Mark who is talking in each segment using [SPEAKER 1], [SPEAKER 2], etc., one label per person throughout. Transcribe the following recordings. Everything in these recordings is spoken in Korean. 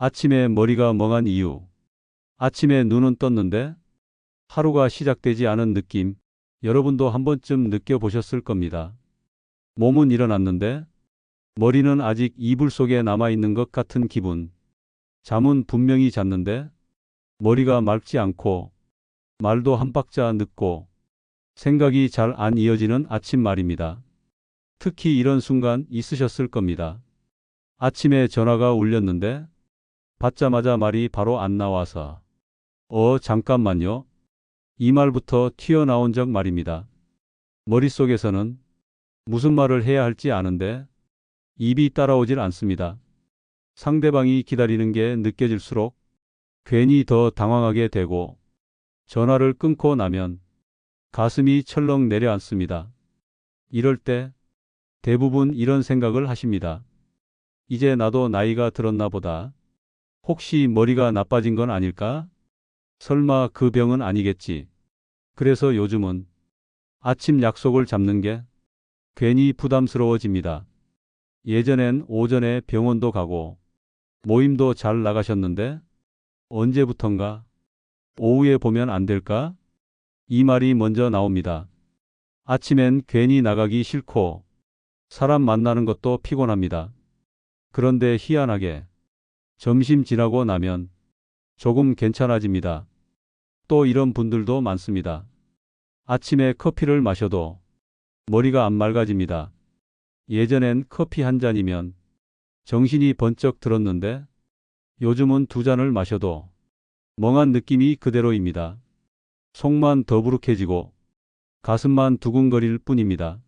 [SPEAKER 1] 아침에 머리가 멍한 이유. 아침에 눈은 떴는데 하루가 시작되지 않은 느낌. 여러분도 한 번쯤 느껴보셨을 겁니다. 몸은 일어났는데 머리는 아직 이불 속에 남아있는 것 같은 기분. 잠은 분명히 잤는데 머리가 맑지 않고 말도 한 박자 늦고 생각이 잘 안 이어지는 아침 말입니다. 특히 이런 순간 있으셨을 겁니다. 아침에 전화가 울렸는데 받자마자 말이 바로 안 나와서 잠깐만요. 이 말부터 튀어나온 적 말입니다. 머릿속에서는 무슨 말을 해야 할지 아는데 입이 따라오질 않습니다. 상대방이 기다리는 게 느껴질수록 괜히 더 당황하게 되고 전화를 끊고 나면 가슴이 철렁 내려앉습니다. 이럴 때 대부분 이런 생각을 하십니다. 이제 나도 나이가 들었나 보다. 혹시 머리가 나빠진 건 아닐까? 설마 그 병은 아니겠지. 그래서 요즘은 아침 약속을 잡는 게 괜히 부담스러워집니다. 예전엔 오전에 병원도 가고 모임도 잘 나가셨는데 언제부턴가 오후에 보면 안 될까? 이 말이 먼저 나옵니다. 아침엔 괜히 나가기 싫고 사람 만나는 것도 피곤합니다. 그런데 희한하게 점심 지나고 나면 조금 괜찮아집니다. 또 이런 분들도 많습니다. 아침에 커피를 마셔도 머리가 안 맑아집니다. 예전엔 커피 한 잔이면 정신이 번쩍 들었는데 요즘은 두 잔을 마셔도 멍한 느낌이 그대로입니다. 속만 더부룩해지고 가슴만 두근거릴 뿐입니다.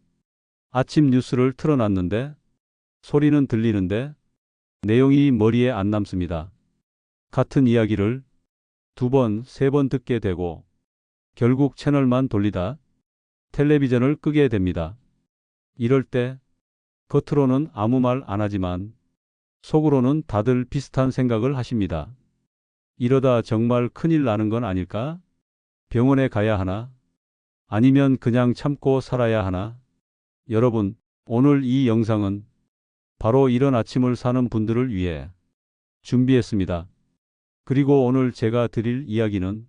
[SPEAKER 1] 아침 뉴스를 틀어놨는데 소리는 들리는데 내용이 머리에 안 남습니다. 같은 이야기를 두 번, 세 번 듣게 되고 결국 채널만 돌리다 텔레비전을 끄게 됩니다. 이럴 때 겉으로는 아무 말 안 하지만 속으로는 다들 비슷한 생각을 하십니다. 이러다 정말 큰일 나는 건 아닐까? 병원에 가야 하나? 아니면 그냥 참고 살아야 하나? 여러분, 오늘 이 영상은 바로 이런 아침을 사는 분들을 위해 준비했습니다. 그리고 오늘 제가 드릴 이야기는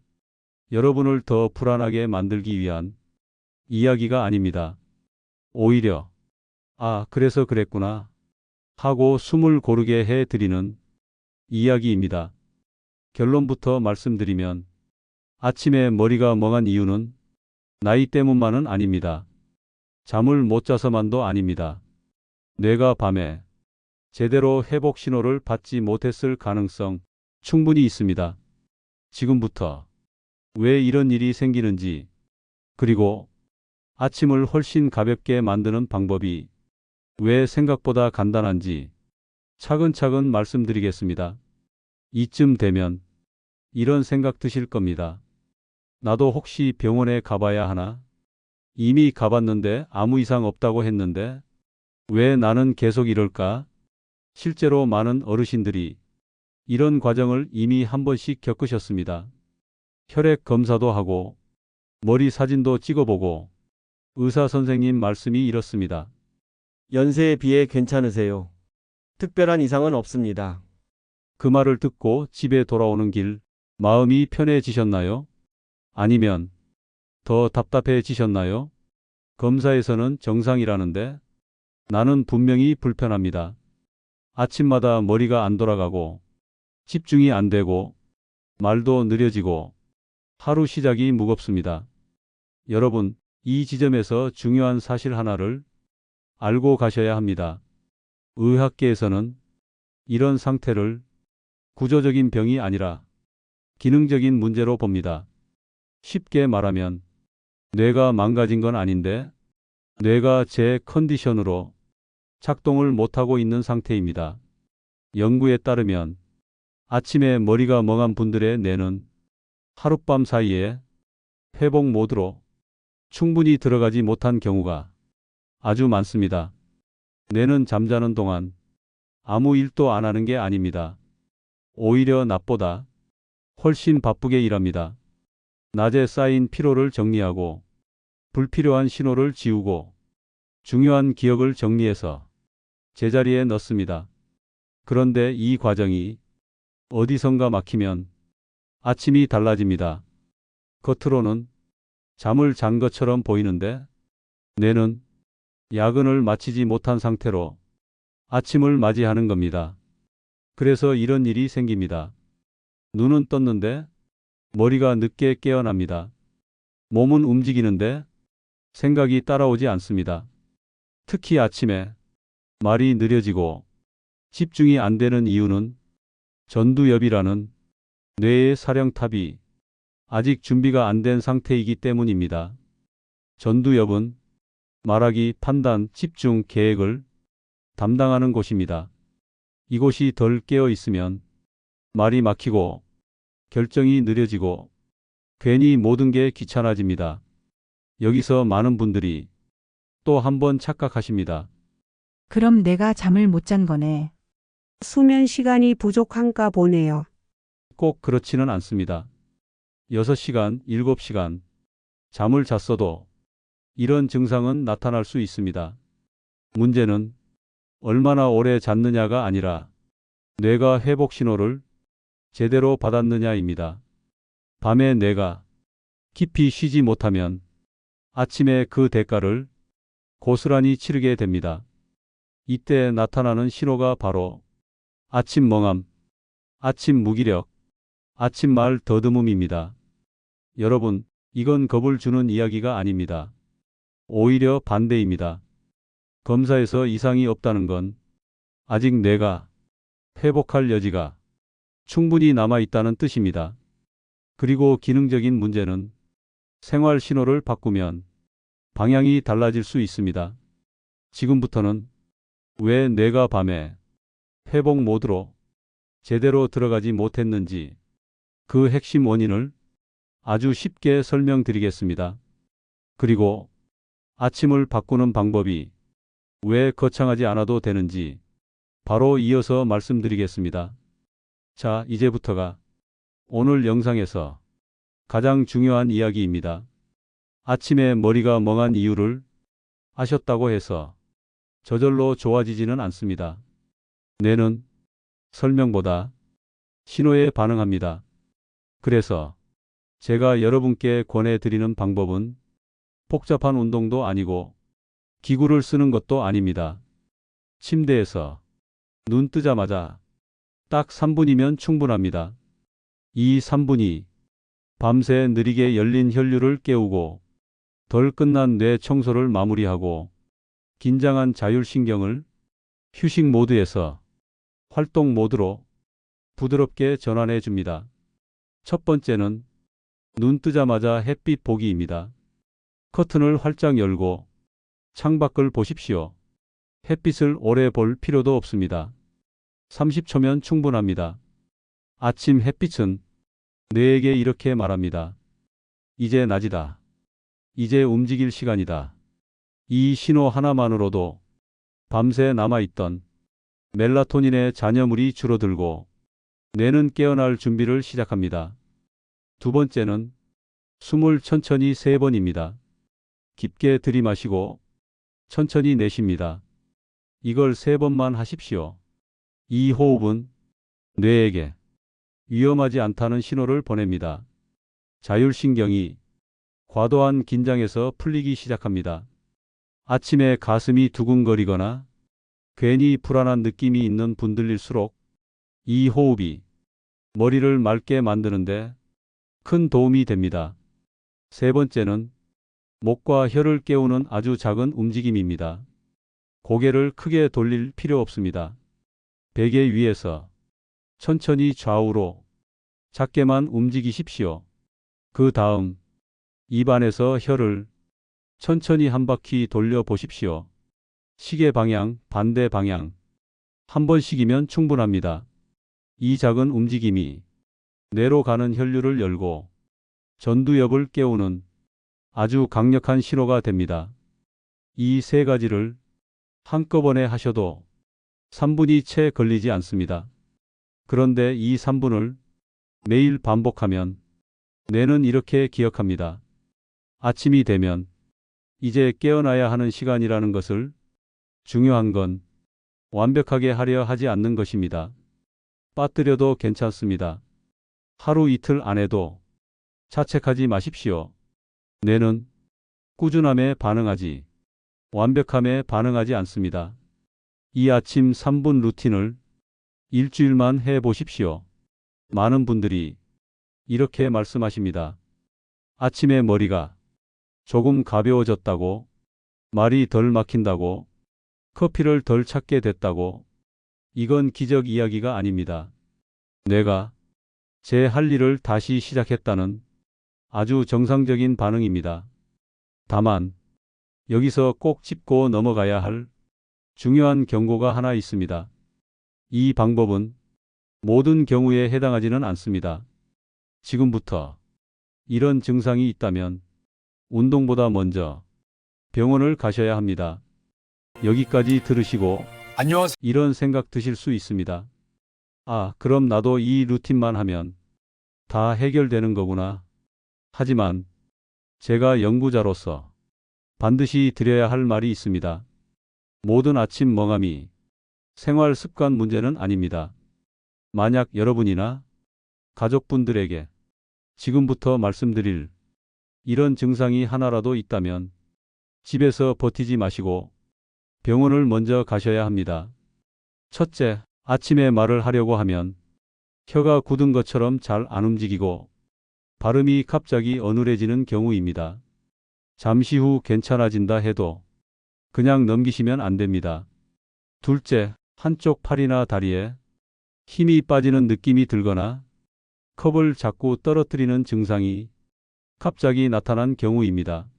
[SPEAKER 1] 여러분을 더 불안하게 만들기 위한 이야기가 아닙니다. 오히려 그래서 그랬구나 하고 숨을 고르게 해드리는 이야기입니다. 결론부터 말씀드리면 아침에 머리가 멍한 이유는 나이 때문만은 아닙니다. 잠을 못 자서만도 아닙니다. 뇌가 밤에 제대로 회복 신호를 받지 못했을 가능성 충분히 있습니다. 지금부터 왜 이런 일이 생기는지, 그리고 아침을 훨씬 가볍게 만드는 방법이 왜 생각보다 간단한지 차근차근 말씀드리겠습니다. 이쯤 되면 이런 생각 드실 겁니다. 나도 혹시 병원에 가봐야 하나? 이미 가봤는데 아무 이상 없다고 했는데 왜 나는 계속 이럴까? 실제로 많은 어르신들이 이런 과정을 이미 한 번씩 겪으셨습니다. 혈액 검사도 하고 머리 사진도 찍어보고 의사 선생님 말씀이 이렇습니다.
[SPEAKER 2] 연세에 비해 괜찮으세요. 특별한 이상은 없습니다.
[SPEAKER 1] 그 말을 듣고 집에 돌아오는 길 마음이 편해지셨나요? 아니면 더 답답해지셨나요? 검사에서는 정상이라는데 나는 분명히 불편합니다. 아침마다 머리가 안 돌아가고 집중이 안 되고 말도 느려지고 하루 시작이 무겁습니다. 여러분, 이 지점에서 중요한 사실 하나를 알고 가셔야 합니다. 의학계에서는 이런 상태를 구조적인 병이 아니라 기능적인 문제로 봅니다. 쉽게 말하면 뇌가 망가진 건 아닌데 뇌가 제 컨디션으로 작동을 못하고 있는 상태입니다. 연구에 따르면 아침에 머리가 멍한 분들의 뇌는 하룻밤 사이에 회복 모드로 충분히 들어가지 못한 경우가 아주 많습니다. 뇌는 잠자는 동안 아무 일도 안 하는 게 아닙니다. 오히려 낮보다 훨씬 바쁘게 일합니다. 낮에 쌓인 피로를 정리하고 불필요한 신호를 지우고 중요한 기억을 정리해서 제자리에 넣습니다. 그런데 이 과정이 어디선가 막히면 아침이 달라집니다. 겉으로는 잠을 잔 것처럼 보이는데 뇌는 야근을 마치지 못한 상태로 아침을 맞이하는 겁니다. 그래서 이런 일이 생깁니다. 눈은 떴는데 머리가 늦게 깨어납니다. 몸은 움직이는데 생각이 따라오지 않습니다. 특히 아침에 말이 느려지고 집중이 안 되는 이유는 전두엽이라는 뇌의 사령탑이 아직 준비가 안 된 상태이기 때문입니다. 전두엽은 말하기, 판단, 집중, 계획을 담당하는 곳입니다. 이곳이 덜 깨어 있으면 말이 막히고 결정이 느려지고 괜히 모든 게 귀찮아집니다. 여기서 많은 분들이 또 한 번 착각하십니다.
[SPEAKER 3] 그럼 내가 잠을 못 잔 거네.
[SPEAKER 4] 수면 시간이 부족한가 보네요.
[SPEAKER 1] 꼭 그렇지는 않습니다. 6시간, 7시간 잠을 잤어도 이런 증상은 나타날 수 있습니다. 문제는 얼마나 오래 잤느냐가 아니라 뇌가 회복 신호를 제대로 받았느냐입니다. 밤에 뇌가 깊이 쉬지 못하면 아침에 그 대가를 고스란히 치르게 됩니다. 이때 나타나는 신호가 바로 아침 멍함, 아침 무기력, 아침 말 더듬음입니다. 여러분, 이건 겁을 주는 이야기가 아닙니다. 오히려 반대입니다. 검사에서 이상이 없다는 건 아직 뇌가 회복할 여지가 충분히 남아 있다는 뜻입니다. 그리고 기능적인 문제는 생활 신호를 바꾸면 방향이 달라질 수 있습니다. 지금부터는 왜 뇌가 밤에 회복 모드로 제대로 들어가지 못했는지 그 핵심 원인을 아주 쉽게 설명드리겠습니다. 그리고 아침을 바꾸는 방법이 왜 거창하지 않아도 되는지 바로 이어서 말씀드리겠습니다. 자, 이제부터가 오늘 영상에서 가장 중요한 이야기입니다. 아침에 머리가 멍한 이유를 아셨다고 해서 저절로 좋아지지는 않습니다. 뇌는 설명보다 신호에 반응합니다. 그래서 제가 여러분께 권해드리는 방법은 복잡한 운동도 아니고 기구를 쓰는 것도 아닙니다. 침대에서 눈 뜨자마자 딱 3분이면 충분합니다. 이 3분이 밤새 느리게 열린 혈류를 깨우고 덜 끝난 뇌 청소를 마무리하고 긴장한 자율신경을 휴식 모드에서 활동 모드로 부드럽게 전환해 줍니다. 첫 번째는 눈 뜨자마자 햇빛 보기입니다. 커튼을 활짝 열고 창밖을 보십시오. 햇빛을 오래 볼 필요도 없습니다. 30초면 충분합니다. 아침 햇빛은 뇌에게 이렇게 말합니다. 이제 낮이다. 이제 움직일 시간이다. 이 신호 하나만으로도 밤새 남아있던 멜라토닌의 잔여물이 줄어들고 뇌는 깨어날 준비를 시작합니다. 두 번째는 숨을 천천히 3번입니다. 깊게 들이마시고 천천히 내쉽니다. 이걸 3번만 하십시오. 이 호흡은 뇌에게 위험하지 않다는 신호를 보냅니다. 자율신경이 과도한 긴장에서 풀리기 시작합니다. 아침에 가슴이 두근거리거나 괜히 불안한 느낌이 있는 분들일수록 이 호흡이 머리를 맑게 만드는데 큰 도움이 됩니다. 세 번째는 목과 혀를 깨우는 아주 작은 움직임입니다. 고개를 크게 돌릴 필요 없습니다. 베개 위에서 천천히 좌우로 작게만 움직이십시오. 그 다음 입안에서 혀를 천천히 한 바퀴 돌려 보십시오. 시계 방향, 반대 방향. 한 번씩이면 충분합니다. 이 작은 움직임이 뇌로 가는 혈류를 열고 전두엽을 깨우는 아주 강력한 신호가 됩니다. 이 세 가지를 한꺼번에 하셔도 3분이 채 걸리지 않습니다. 그런데 이 3분을 매일 반복하면 뇌는 이렇게 기억합니다. 아침이 되면 이제 깨어나야 하는 시간이라는 것을. 중요한 건 완벽하게 하려 하지 않는 것입니다. 빠뜨려도 괜찮습니다. 하루 이틀 안 해도 자책하지 마십시오. 뇌는 꾸준함에 반응하지 완벽함에 반응하지 않습니다. 이 아침 3분 루틴을 일주일만 해 보십시오. 많은 분들이 이렇게 말씀하십니다. 아침에 머리가 조금 가벼워졌다고, 말이 덜 막힌다고, 커피를 덜 찾게 됐다고. 이건 기적 이야기가 아닙니다. 뇌가 제 할 일을 다시 시작했다는 아주 정상적인 반응입니다. 다만 여기서 꼭 짚고 넘어가야 할 중요한 경고가 하나 있습니다. 이 방법은 모든 경우에 해당하지는 않습니다. 지금부터 이런 증상이 있다면 운동보다 먼저 병원을 가셔야 합니다. 여기까지 들으시고
[SPEAKER 5] 안녕하세요.
[SPEAKER 1] 이런 생각 드실 수 있습니다. 아, 그럼 나도 이 루틴만 하면 다 해결되는 거구나. 하지만 제가 연구자로서 반드시 드려야 할 말이 있습니다. 모든 아침 멍함이 생활 습관 문제는 아닙니다. 만약 여러분이나 가족분들에게 지금부터 말씀드릴 이런 증상이 하나라도 있다면 집에서 버티지 마시고 병원을 먼저 가셔야 합니다. 첫째, 아침에 말을 하려고 하면 혀가 굳은 것처럼 잘 안 움직이고 발음이 갑자기 어눌해지는 경우입니다. 잠시 후 괜찮아진다 해도 그냥 넘기시면 안 됩니다. 둘째, 한쪽 팔이나 다리에 힘이 빠지는 느낌이 들거나 컵을 자꾸 떨어뜨리는 증상이 갑자기 나타난 경우입니다.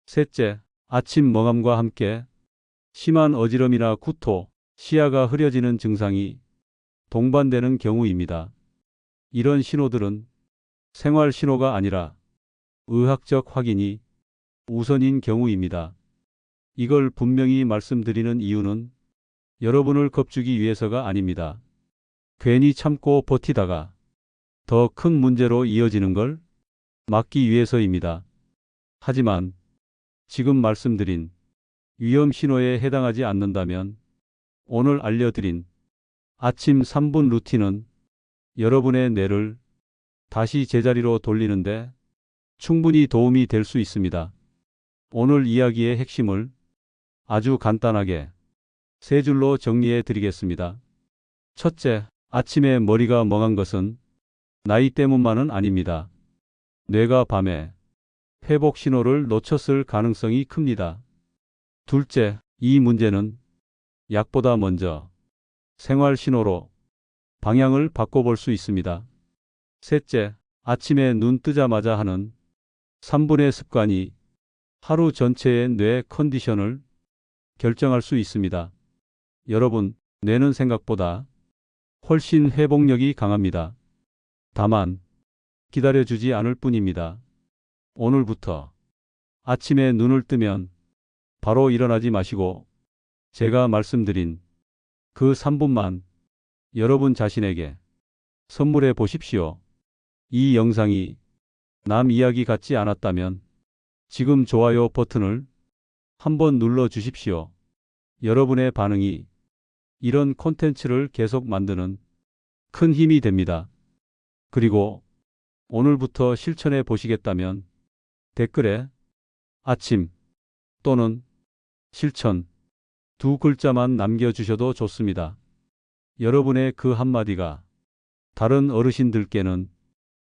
[SPEAKER 1] 셋째, 아침 멍함과 함께 심한 어지럼이나 구토, 시야가 흐려지는 증상이 동반되는 경우입니다. 이런 신호들은 생활 신호가 아니라 의학적 확인이 우선인 경우입니다. 이걸 분명히 말씀드리는 이유는 여러분을 겁주기 위해서가 아닙니다. 괜히 참고 버티다가 더 큰 문제로 이어지는 걸 막기 위해서입니다. 하지만 지금 말씀드린 위험 신호에 해당하지 않는다면 오늘 알려드린 아침 3분 루틴은 여러분의 뇌를 다시 제자리로 돌리는데 충분히 도움이 될 수 있습니다. 오늘 이야기의 핵심을 아주 간단하게 세 줄로 정리해 드리겠습니다. 첫째, 아침에 머리가 멍한 것은 나이 때문만은 아닙니다. 뇌가 밤에 회복 신호를 놓쳤을 가능성이 큽니다. 둘째, 이 문제는 약보다 먼저 생활 신호로 방향을 바꿔볼 수 있습니다. 셋째, 아침에 눈 뜨자마자 하는 3분의 습관이 하루 전체의 뇌 컨디션을 결정할 수 있습니다. 여러분, 뇌는 생각보다 훨씬 회복력이 강합니다. 다만 기다려주지 않을 뿐입니다. 오늘부터 아침에 눈을 뜨면 바로 일어나지 마시고 제가 말씀드린 그 3분만 여러분 자신에게 선물해 보십시오. 이 영상이 남 이야기 같지 않았다면 지금 좋아요 버튼을 한번 눌러 주십시오. 여러분의 반응이 이런 콘텐츠를 계속 만드는 큰 힘이 됩니다. 그리고 오늘부터 실천해 보시겠다면 댓글에 아침 또는 실천 두 글자만 남겨주셔도 좋습니다. 여러분의 그 한마디가 다른 어르신들께는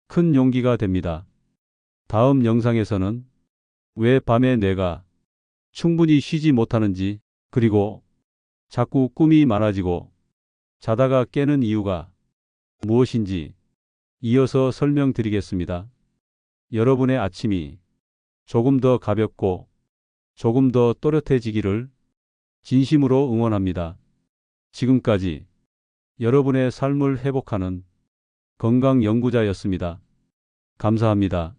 [SPEAKER 1] 큰 용기가 됩니다. 다음 영상에서는 왜 밤에 뇌가 충분히 쉬지 못하는지, 그리고 자꾸 꿈이 많아지고 자다가 깨는 이유가 무엇인지 이어서 설명드리겠습니다. 여러분의 아침이 조금 더 가볍고 조금 더 또렷해지기를 진심으로 응원합니다. 지금까지 여러분의 삶을 회복하는 건강 연구자였습니다. 감사합니다.